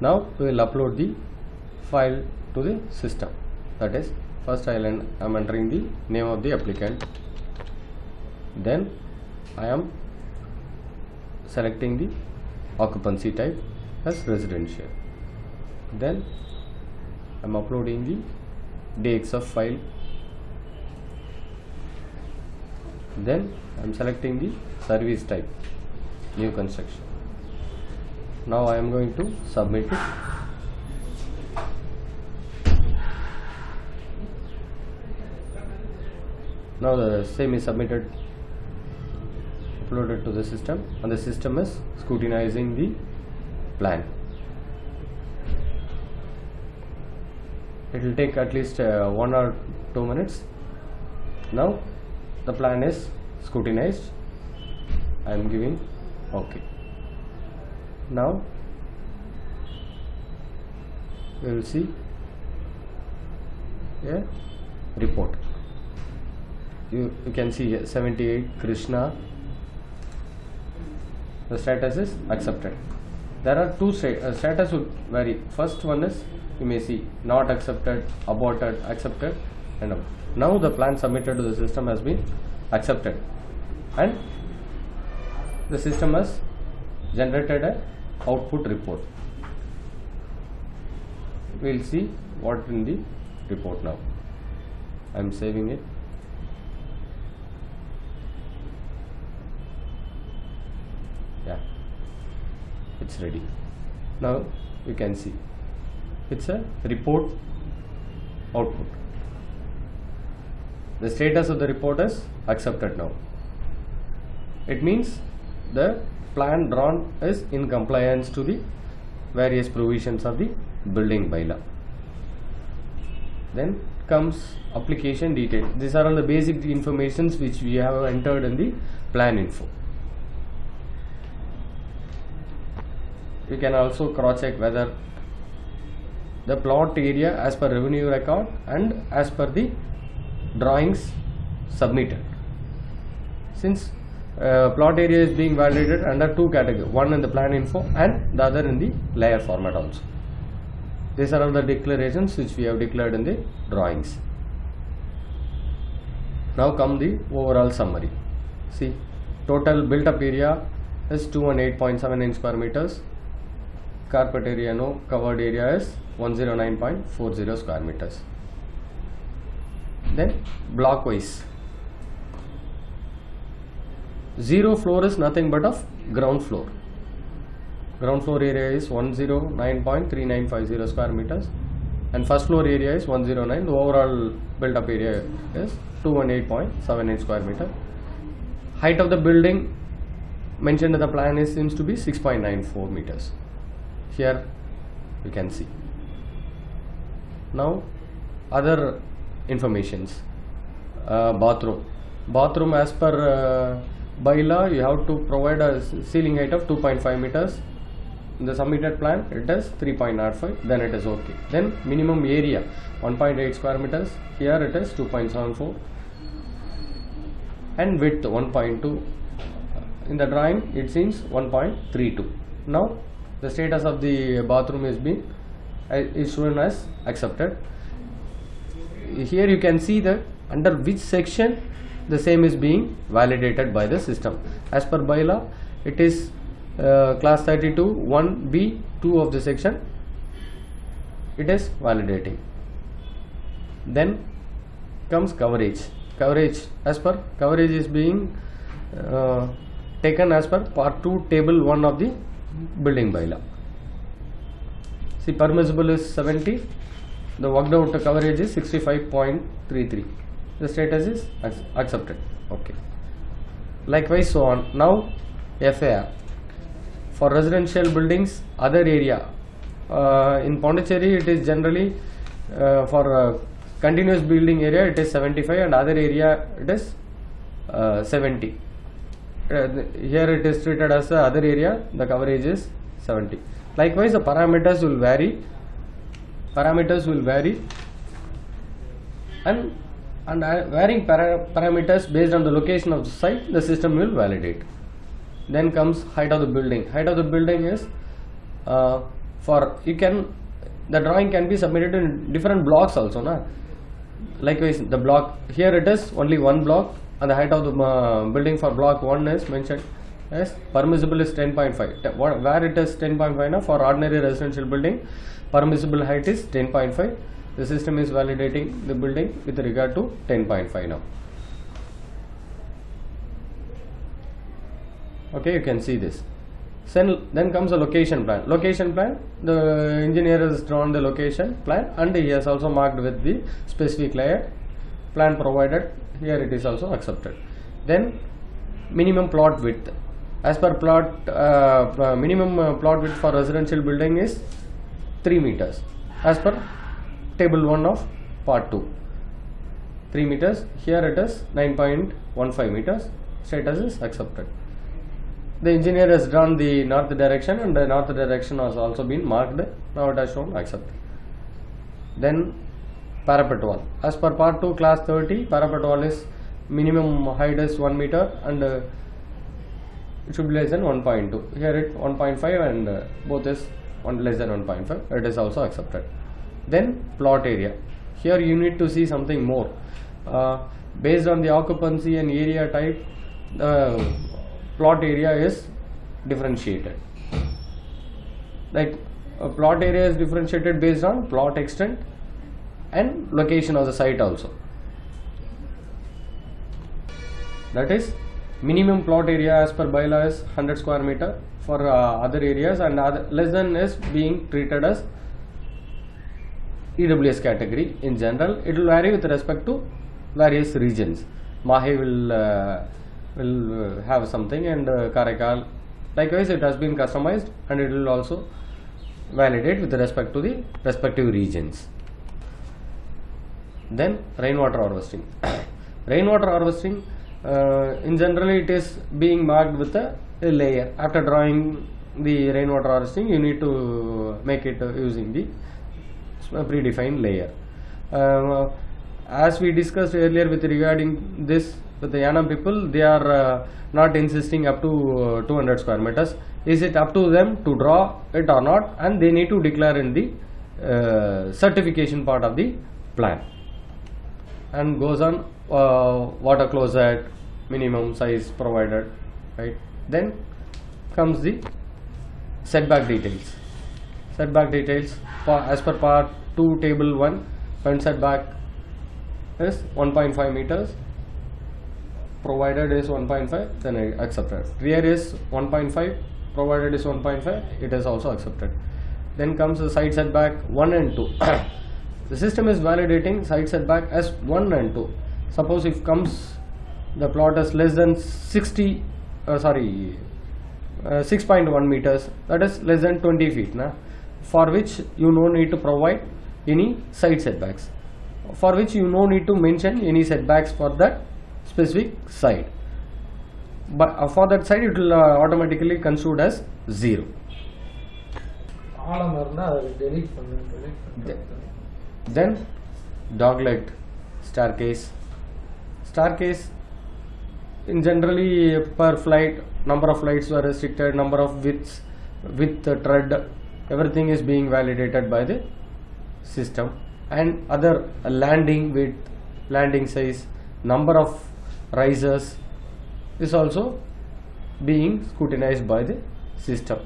Now we will upload the file to the system. That is, first I am entering the name of the applicant, then I am selecting the occupancy type as residential, then I am uploading the DXF file, then I am selecting the service type, new construction. Now I am going to submit it. Now the same is submitted, uploaded to the system, and the system is scrutinizing the plan. It will take at least 1 or 2 minutes. Now the plan is scrutinized. I am giving OK. Now we will see a report. You can see here 78 Krishna. The status is accepted. There are two status would vary. First one is, you may see, not accepted, aborted, accepted, and abort. Now the plan submitted to the system has been accepted, and the system has generated a output report. We will see what in the report now. I am saving it. Yeah, it's ready. Now you can see it's a report output. The status of the report is accepted now. It means the plan drawn is in compliance to the various provisions of the building bylaw. Then comes application detail. These are all the basic informations which we have entered in the plan info. You can also cross check whether the plot area as per revenue record and as per the drawings submitted. Since plot area is being validated under two categories, one in the plan info and the other in the layer format also. These are all the declarations which we have declared in the drawings. Now come the overall summary. See, total built up area is 218.79 square meters. Carpet area no, covered area is 109.40 square meters. Then block wise, zero floor is nothing but of ground floor. Ground floor area is 109.3950 square meters, and first floor area is 109. The overall built up area is 218.79 square meter. Height of the building mentioned in the plan is seems to be 6.94 meters. Here you can see. Now other informations. Bathroom as per bylaw, you have to provide a ceiling height of 2.5 meters. In the submitted plan it is 3.05, then it is okay. Then minimum area 1.8 square meters, here it is 2.74, and width 1.2. In the drawing it seems 1.32. Now the status of the bathroom is shown as accepted. Here you can see that under which section the same is being validated by the system. As per bylaw, it is class 32 1B 2 of the section, it is validating. Then comes coverage. As per coverage is being taken as per part 2 table 1 of the building bylaw. See, permissible is 70, the worked out coverage is 65.33. The status is accepted. Okay. Likewise so on. Now FAR for residential buildings, other area. In Pondicherry it is generally for continuous building area it is 75, and other area it is 70. Here it is treated as the other area, the coverage is 70. Likewise the parameters will vary. And varying parameters based on the location of the site, the system will validate. Then comes height of the building. Height of the building is For the drawing can be submitted in different blocks also, na? Likewise, the block here, it is only one block, and the height of the building for block 1 is mentioned as permissible is 10.5. Where it is 10.5 now, for ordinary residential building, permissible height is 10.5. The system is validating the building with regard to 10.5 now. Okay, you can see this. Then comes the location plan. Location plan, the engineer has drawn the location plan and he has also marked with the specific layer. Plan provided, here it is also accepted. Then minimum plot width. As per plot, minimum plot width for residential building is 3 meters. As per table 1 of part 2. 3 meters, here it is 9.15 meters. Status is accepted. The engineer has drawn the north direction and the north direction has also been marked. Now it has shown accept. Then parapet wall. As per part 2 class 30, parapet wall is minimum height is 1 meter and it should be less than 1.2. Here it 1.5 and both is less than 1.5. It is also accepted. Then plot area. Here you need to see something more. Based on the occupancy and area type, plot area is differentiated. Like a plot area is differentiated based on plot extent and location of the site also. That is, minimum plot area as per bylaw is 100 square meter for other areas, and less than is being treated as EWS category. In general, it will vary with respect to various regions. Mahe will have something, and Karaikal likewise it has been customized, and it will also validate with respect to the respective regions. Then rainwater harvesting. Rainwater harvesting, in general it is being marked with a layer. After drawing the rainwater harvesting, you need to make it using the predefined layer. As we discussed earlier with regarding this, with the Yanam people, they are not insisting up to 200 square meters. Is it up to them to draw it or not? And they need to declare in the certification part of the plan. And goes on water closet, minimum size provided, right? Then comes the setback details. Setback details for as per part 2 table 1, front setback is 1.5 meters, provided is 1.5, then accepted. Rear is 1.5, provided is 1.5, it is also accepted. Then comes the side setback 1 and 2. The system is validating side setback as 1 and 2. Suppose if comes the plot is less than 6.1 meters, that is less than 20 feet, for which you no need to provide any side setbacks, for which you no need to mention any setbacks for that specific side, but for that side it will automatically considered as 0. Then dogleg staircase. Staircase, in generally per flight, number of flights were restricted, number of width tread, everything is being validated by the system, and other landing width, landing size, number of risers is also being scrutinized by the system.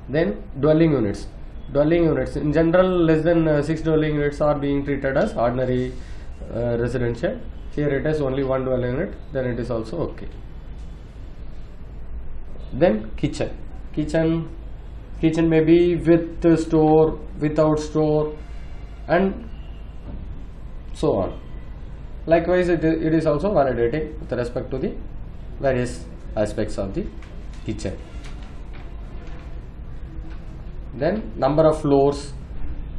Then dwelling units. Dwelling units, in general less than 6 dwelling units are being treated as ordinary residential. Here it is only 1 dwelling unit, then it is also okay. Then kitchen. Kitchen may be with store, without store, and so on. Likewise, it is also validating with respect to the various aspects of the kitchen. Then number of floors.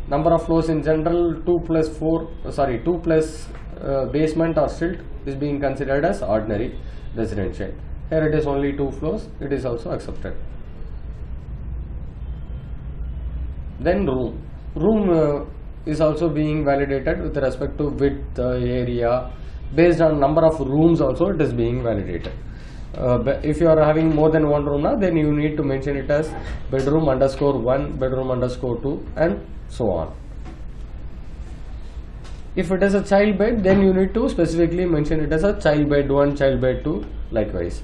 Number of floors in general 2 plus basement or stilt is being considered as ordinary residential. Here it is only 2 floors, it is also accepted. Then room is also being validated with respect to width, area, based on number of rooms also it is being validated. if you are having more than one room now, then you need to mention it as bedroom underscore 1, bedroom underscore 2, and so on. If it is a child bed, then you need to specifically mention it as a child bed 1, child bed 2, likewise.